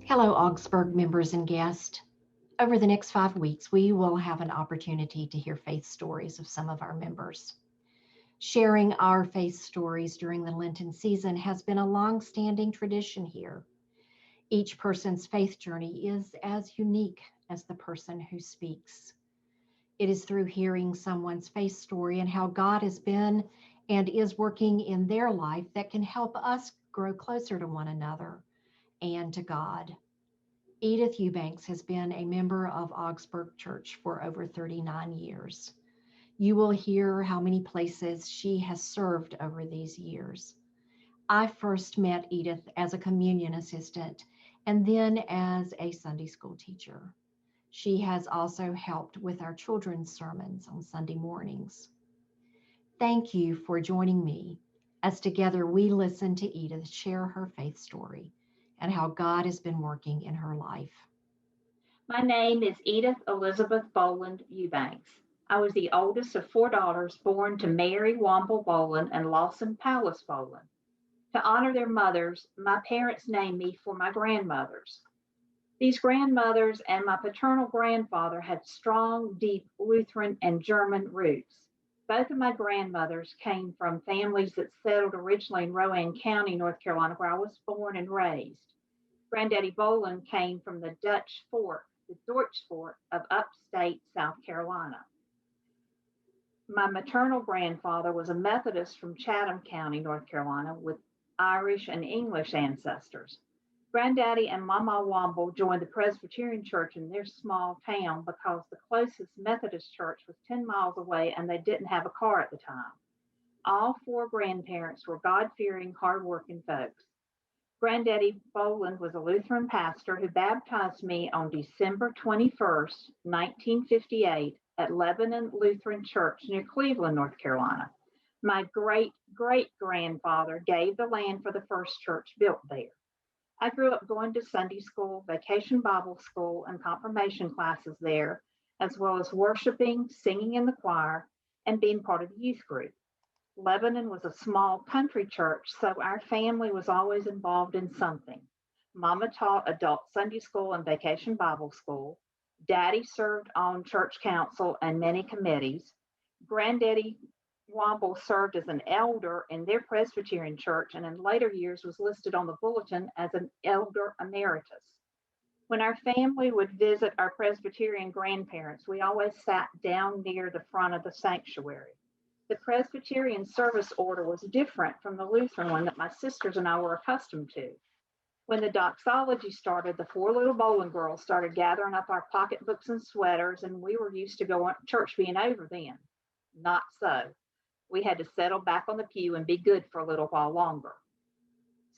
Hello, Augsburg members and guests. Over the next 5 weeks, we will have an opportunity to hear faith stories of some of our members. Sharing our faith stories during the Lenten season has been a long-standing tradition here. Each person's faith journey is as unique as the person who speaks. It is through hearing someone's faith story and how God has been and is working in their life that can help us grow closer to one another and to God. Edith Eubanks has been a member of Augsburg Church for over 39 years. You will hear how many places she has served over these years. I first met Edith as a communion assistant and then as a Sunday school teacher. She has also helped with our children's sermons on Sunday mornings. Thank you for joining me as together we listen to Edith share her faith story and how God has been working in her life. My name is Edith Elizabeth Boland Eubanks. I was the oldest of 4 daughters born to Mary Womble Boland and Lawson Powis Boland. To honor their mothers, my parents named me for my grandmothers. These grandmothers and my paternal grandfather had strong, deep Lutheran and German roots. Both of my grandmothers came from families that settled originally in Rowan County, North Carolina, where I was born and raised. Granddaddy Boland came from the Deutsch Fork of upstate South Carolina. My maternal grandfather was a Methodist from Chatham County, North Carolina, with Irish and English ancestors. Granddaddy and Mama Womble joined the Presbyterian Church in their small town because the closest Methodist church was 10 miles away and they didn't have a car at the time. All 4 grandparents were God-fearing, hardworking folks. Granddaddy Boland was a Lutheran pastor who baptized me on December 21st, 1958 at Lebanon Lutheran Church near Cleveland, North Carolina. My great-great-grandfather gave the land for the first church built there. I grew up going to Sunday school, vacation Bible school, and confirmation classes there, as well as worshiping, singing in the choir, and being part of the youth group. Lebanon was a small country church, so our family was always involved in something. Mama taught adult Sunday school and vacation Bible school. Daddy served on church council and many committees. Granddaddy Womble served as an elder in their Presbyterian church and in later years was listed on the bulletin as an elder emeritus. When our family would visit our Presbyterian grandparents, we always sat down near the front of the sanctuary. The Presbyterian service order was different from the Lutheran one that my sisters and I were accustomed to. When the doxology started, the 4 little Boland girls started gathering up our pocketbooks and sweaters, and we were used to church being over then. Not so. We had to settle back on the pew and be good for a little while longer.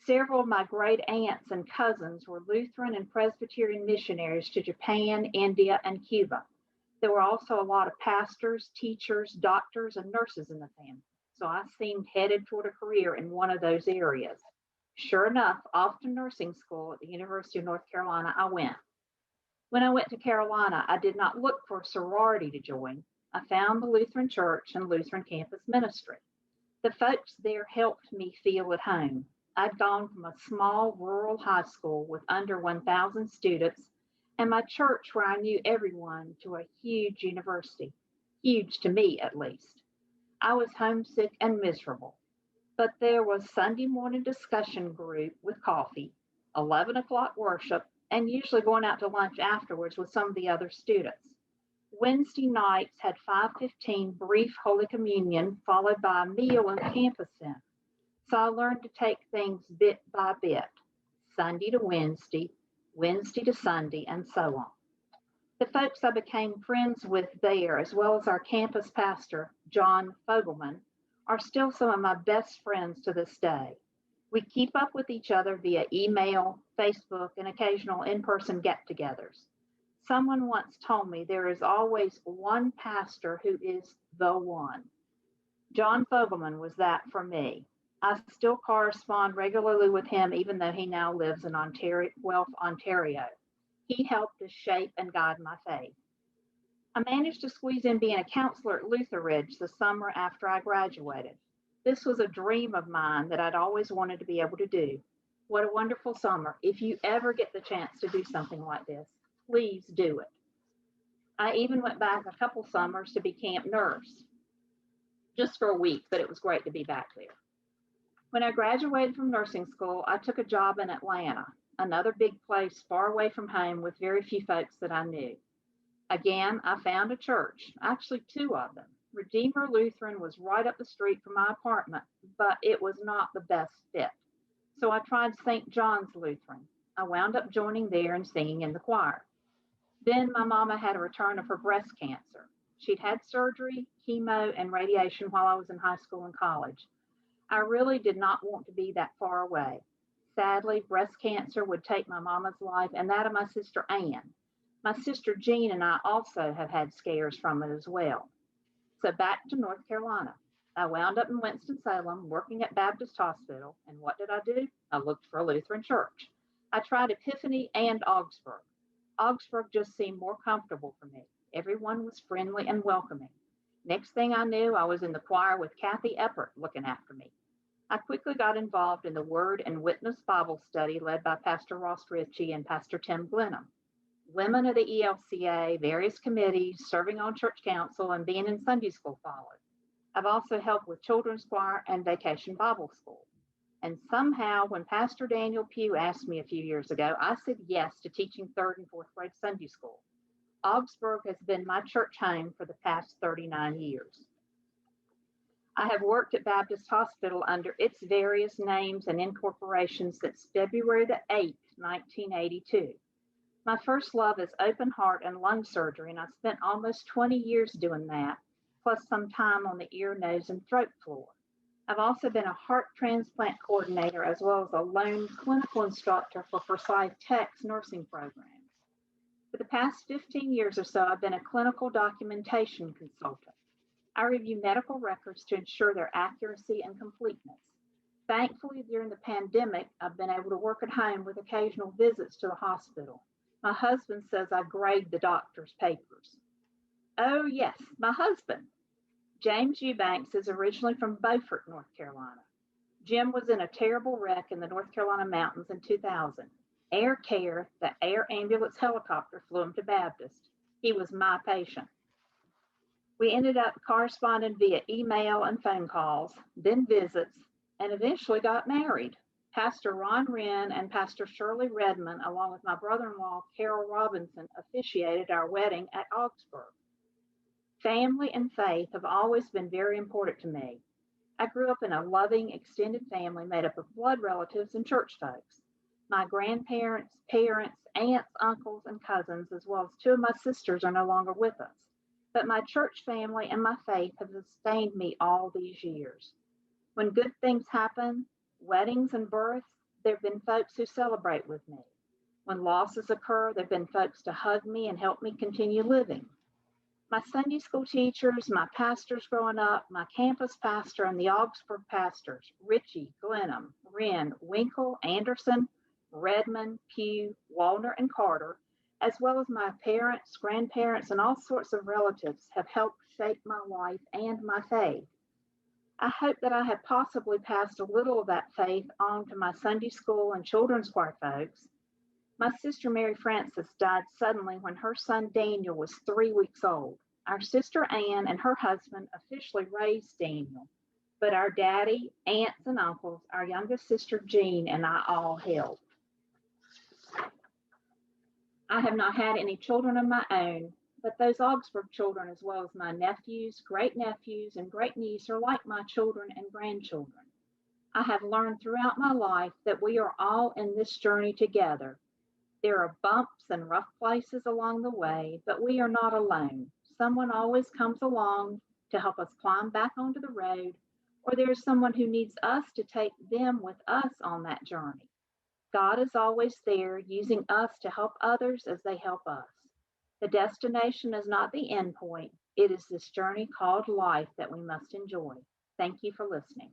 Several of my great aunts and cousins were Lutheran and Presbyterian missionaries to Japan, India, and Cuba. There were also a lot of pastors, teachers, doctors, and nurses in the family, so I seemed headed toward a career in one of those areas. Sure enough, off to nursing school at the University of North Carolina I went. When I went to Carolina, I did not look for a sorority to join. I found the Lutheran Church and Lutheran campus ministry. The folks there helped me feel at home. I'd gone from a small rural high school with under 1,000 students and my church where I knew everyone to a huge university, huge to me at least. I was homesick and miserable, but there was Sunday morning discussion group with coffee, 11 o'clock worship, and usually going out to lunch afterwards with some of the other students. Wednesday nights had 5:15 brief Holy Communion followed by a meal in the campus center. So I learned to take things bit by bit, Sunday to Wednesday, Wednesday to Sunday, and so on. The folks I became friends with there, as well as our campus pastor, John Fogelman, are still some of my best friends to this day. We keep up with each other via email, Facebook, and occasional in-person get-togethers. Someone once told me there is always one pastor who is the one. John Fogelman was that for me. I still correspond regularly with him, even though he now lives in Guelph, Ontario. He helped to shape and guide my faith. I managed to squeeze in being a counselor at Luther Ridge the summer after I graduated. This was a dream of mine that I'd always wanted to be able to do. What a wonderful summer. If you ever get the chance to do something like this, please do it. I even went back a couple summers to be camp nurse, just for a week, but it was great to be back there. When I graduated from nursing school, I took a job in Atlanta, another big place far away from home with very few folks that I knew. Again, I found a church, actually two of them. Redeemer Lutheran was right up the street from my apartment, but it was not the best fit. So I tried St. John's Lutheran. I wound up joining there and singing in the choir. Then my mama had a return of her breast cancer. She'd had surgery, chemo, and radiation while I was in high school and college. I really did not want to be that far away. Sadly, breast cancer would take my mama's life and that of my sister Ann. My sister Jean and I also have had scares from it as well. So back to North Carolina. I wound up in Winston-Salem working at Baptist Hospital. And what did I do? I looked for a Lutheran church. I tried Epiphany and Augsburg. Augsburg just seemed more comfortable for me. Everyone was friendly and welcoming. Next thing I knew, I was in the choir with Kathy Eppert looking after me. I quickly got involved in the Word and Witness Bible study led by Pastor Ross Ritchie and Pastor Tim Glenham. Women of the ELCA, various committees, serving on church council, and being in Sunday school followed. I've also helped with children's choir and vacation Bible school. And somehow, when Pastor Daniel Pugh asked me a few years ago, I said yes to teaching 3rd and 4th grade Sunday school. Augsburg has been my church home for the past 39 years. I have worked at Baptist Hospital under its various names and incorporations since February the 8th, 1982. My first love is open heart and lung surgery, and I spent almost 20 years doing that, plus some time on the ear, nose, and throat floor. I've also been a heart transplant coordinator as well as a lone clinical instructor for Forsyth Tech's nursing programs. For the past 15 years or so, I've been a clinical documentation consultant. I review medical records to ensure their accuracy and completeness. Thankfully, during the pandemic, I've been able to work at home with occasional visits to the hospital. My husband says I grade the doctor's papers. Oh yes, my husband. James Eubanks is originally from Beaufort, North Carolina. Jim was in a terrible wreck in the North Carolina mountains in 2000. Air Care, the air ambulance helicopter, flew him to Baptist. He was my patient. We ended up corresponding via email and phone calls, then visits, and eventually got married. Pastor Ron Wren and Pastor Shirley Redmond, along with my brother-in-law, Carol Robinson, officiated our wedding at Augsburg. Family and faith have always been very important to me. I grew up in a loving, extended family made up of blood relatives and church folks. My grandparents, parents, aunts, uncles, and cousins, as well as two of my sisters, are no longer with us. But my church family and my faith have sustained me all these years. When good things happen, weddings and births, there have been folks who celebrate with me. When losses occur, there have been folks to hug me and help me continue living. My Sunday school teachers, my pastors growing up, my campus pastor, and the Augsburg pastors, Ritchie, Glenham, Wren, Winkle, Anderson, Redmond, Pugh, Wallner, and Carter, as well as my parents, grandparents, and all sorts of relatives, have helped shape my life and my faith. I hope that I have possibly passed a little of that faith on to my Sunday school and children's choir folks. My sister Mary Frances died suddenly when her son Daniel was 3 weeks old. Our sister Ann and her husband officially raised Daniel, but our daddy, aunts, and uncles, our youngest sister Jean, and I all helped. I have not had any children of my own, but those Augsburg children, as well as my nephews, great-nephews, and great-niece, are like my children and grandchildren. I have learned throughout my life that we are all in this journey together. There are bumps and rough places along the way, but we are not alone. Someone always comes along to help us climb back onto the road, or there is someone who needs us to take them with us on that journey. God is always there, using us to help others as they help us. The destination is not the end point. It is this journey called life that we must enjoy. Thank you for listening.